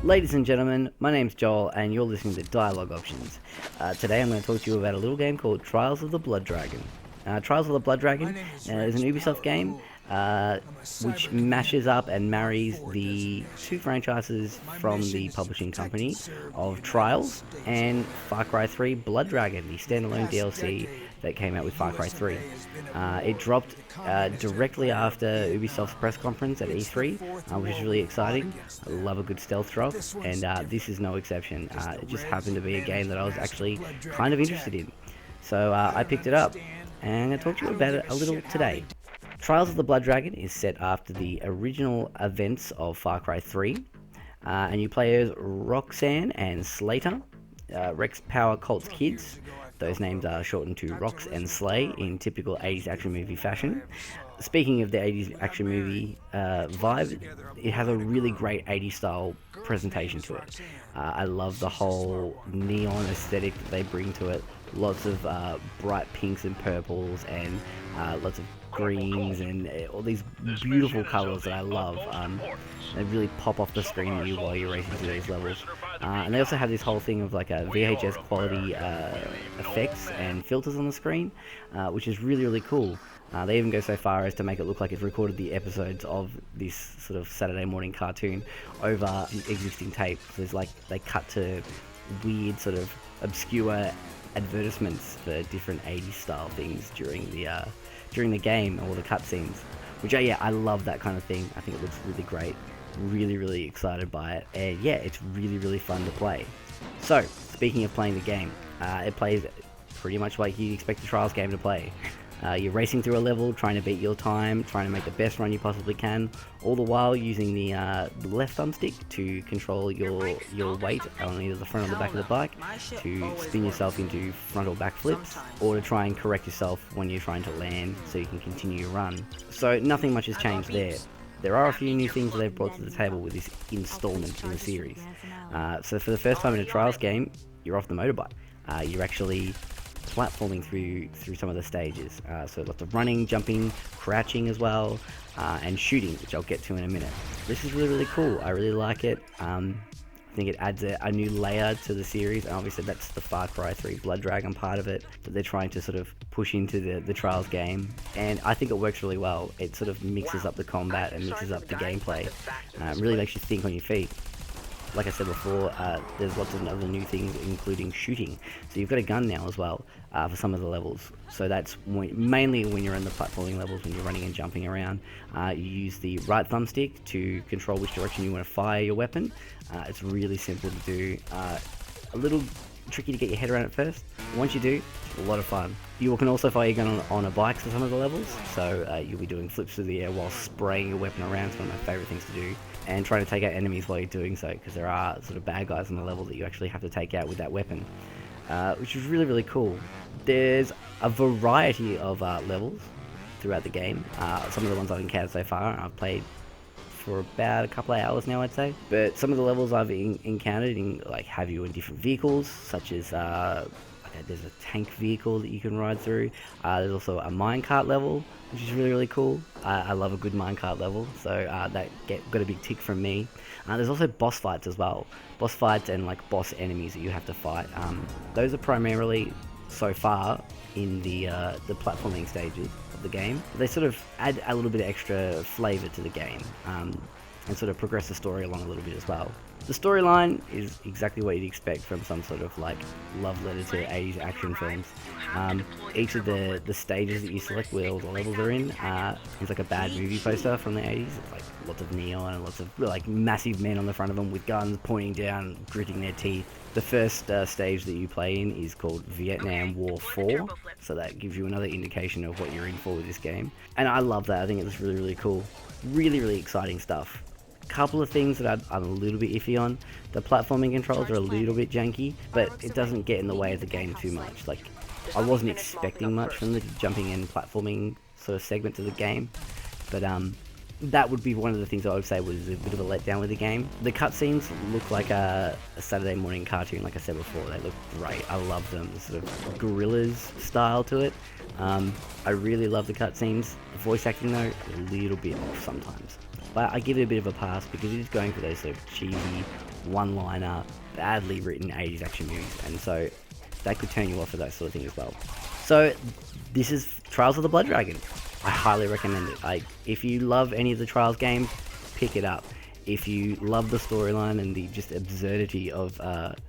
Ladies and gentlemen, my name's Joel and you're listening to Dialogue Options. Today I'm going to talk to you about a little game called Trials of the Blood Dragon. Trials of the Blood Dragon is an Ubisoft game which mashes up and marries the two franchises from the publishing company of Trials and Far Cry 3 Blood Dragon, the standalone DLC that came out with Far Cry 3. It dropped directly after Ubisoft's press conference at E3, which is really exciting. I love a good stealth drop, and this is no exception. It just happened to be a game that I was actually kind of interested in. So I picked it up, and I'm going to talk to you about it a little today. Trials of the Blood Dragon is set after the original events of Far Cry 3, and you play as Roxanne and Slater, Rex Power Colt's kids. Those names are shortened to Rox and Slay in typical 80s action movie fashion. Speaking of the 80s action movie vibe, it has a really great 80s style presentation to it. I love the whole neon aesthetic that they bring to it. Lots of bright pinks and purples and lots of greens and all these beautiful colours that I love. They really pop off the screen at you while you're racing through these levels. And they also have this whole thing of like a VHS quality effects and filters on the screen, which is really, really cool. They even go so far as to make it look like it's recorded the episodes of this sort of Saturday morning cartoon over the existing tape. So there's like, they cut to weird sort of obscure advertisements for different 80s style things during the game or the cutscenes, which I love that kind of thing. I think it looks really great. Really excited by it, and yeah, it's really fun to play. So speaking of playing the game, it plays pretty much like you'd expect a Trials game to play. You're racing through a level, trying to beat your time, trying to make the best run you possibly can, all the while using the left thumbstick to control your weight on either the front or the back of the bike, to spin yourself into front or back flips, or to try and correct yourself when you're trying to land so you can continue your run. So nothing much has changed there. There are a few new things that they've brought to the table with this installment in the series. So for the first time in a Trials game, you're off the motorbike. You're actually platforming through some of the stages. So lots of running, jumping, crouching as well, and shooting, which I'll get to in a minute. This is really cool. I really like it. I think it adds a new layer to the series, and obviously that's the Far Cry 3 Blood Dragon part of it that they're trying to sort of push into the Trials game, and I think it works really well. It sort of mixes up the combat and mixes up the gameplay. Really makes you think on your feet. Like I said before, there's lots of other new things, including shooting. So you've got a gun now as well for some of the levels. So that's mainly when you're in the platforming levels, when you're running and jumping around. You use the right thumbstick to control which direction you want to fire your weapon. It's really simple to do. A little tricky to get your head around at first. Once you do, it's a lot of fun. You can also fire your gun on a bike for some of the levels, so you'll be doing flips through the air while spraying your weapon around. It's one of my favourite things to do, and trying to take out enemies while you're doing so, because there are sort of bad guys on the level that you actually have to take out with that weapon, which is really cool. There's a variety of levels throughout the game. Some of the ones I've encountered so far, I've played for about a couple of hours now, I'd say. But some of the levels I've encountered have you in different vehicles, such as there's a tank vehicle that you can ride through. There's also a minecart level, which is really cool. I love a good minecart level, so that got a big tick from me. There's also boss fights as well. Boss fights and boss enemies that you have to fight. Those are primarily, so far, in the platforming stages of the game. They sort of add a little bit of extra flavour to the game, and sort of progress the story along a little bit as well. The storyline is exactly what you'd expect from some sort of love letter to 80s action films. Each of the stages that you select where all the levels are in is like a bad movie poster from the 80s. It's lots of neon and lots of massive men on the front of them with guns pointing down, gritting their teeth. The first stage that you play in is called Vietnam War 4, so that gives you another indication of what you're in for with this game. And I love that. I think it's really cool. Really exciting stuff. Couple of things that I'm a little bit iffy on. The platforming controls are a little bit janky, but it doesn't get in the way of the game too much. I wasn't expecting much from the jumping and platforming sort of segment of the game, but that would be one of the things I would say was a bit of a letdown with the game. The cutscenes look like a Saturday morning cartoon, like I said before. They look great. I love them. The sort of gorillas style to it. I really love the cutscenes. The voice acting though, a little bit off sometimes. but I give it a bit of a pass because it is going for those sort of cheesy, one-liner, badly written 80s action movies, and so that could turn you off for that sort of thing as well. So this is Trials of the Blood Dragon. I highly recommend it. If you love any of the Trials games, pick it up. If you love the storyline and the just absurdity of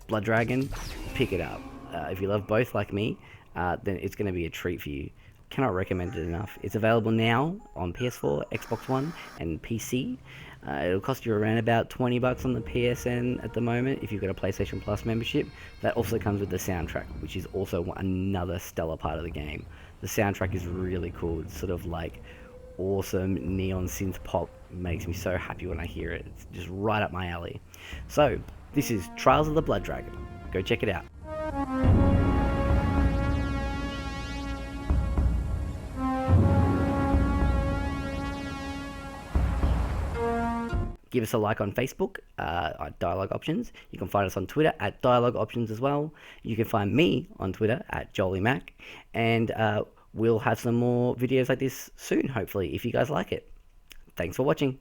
Blood Dragon, pick it up. If you love both like me, then it's going to be a treat for you. Cannot recommend it enough. It's available now on PS4, Xbox One, and PC. It'll cost you around about $20 on the PSN at the moment if you've got a PlayStation Plus membership. That also comes with the soundtrack, which is also another stellar part of the game. The soundtrack is really cool. It's sort of like awesome neon synth pop. Makes me so happy when I hear it. It's just right up my alley. So, this is Trials of the Blood Dragon. Go check it out. Give us a like on Facebook at Dialogue Options. You can find us on Twitter at Dialogue Options as well. You can find me on Twitter at JolieMac. And we'll have some more videos like this soon, hopefully, if you guys like it. Thanks for watching.